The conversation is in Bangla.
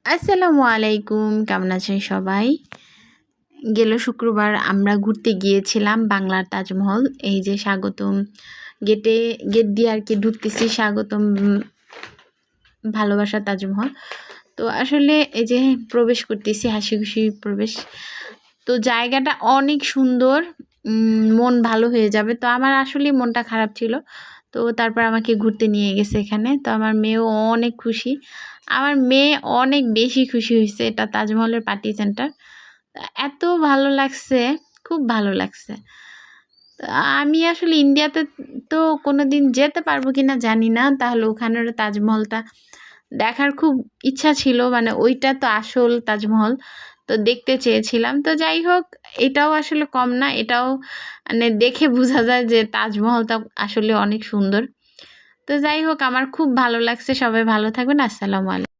আসসালামু আলাইকুম, কেমন আছেন সবাই? গেল শুক্রবার আমরা ঘুরতে গিয়েছিলাম বাংলার তাজমহল। এই যে স্বাগতম গেট দিয়ে আর কি ঢুকতেছি, স্বাগতম ভালোবাসা তাজমহল। তো আসলে এই যে প্রবেশ করতেছি, হাসি খুশি প্রবেশ। তো জায়গাটা অনেক সুন্দর, মন ভালো হয়ে যাবে। তো আমার আসলে মনটা খারাপ ছিল, তো তারপর আমাকে ঘুরতে নিয়ে গেছে এখানে। তো আমার মেয়েও অনেক খুশি, আমার মেয়ে অনেক বেশি খুশি হয়েছে। এটা তাজমহলের পার্টি সেন্টার, এত ভালো লাগছে, খুব ভালো লাগছে। তো আমি আসলে ইন্ডিয়াতে তো কোনো দিন যেতে পারবো কিনা জানি না, তাহলে ওখানের তাজমহলটা দেখার খুব ইচ্ছা ছিল, মানে ওইটা তো আসল তাজমহল, তো দেখতে চেয়েছিলাম। তো যাই হোক, এটাও আসলে কম না, এটাও মানে দেখে বোঝা যায় যে তাজমহলটা আসলে অনেক সুন্দর। তো যাই হোক, আমার খুব ভালো লাগছে। সবাই ভালো থাকবেন। আসসালামু আলাইকুম।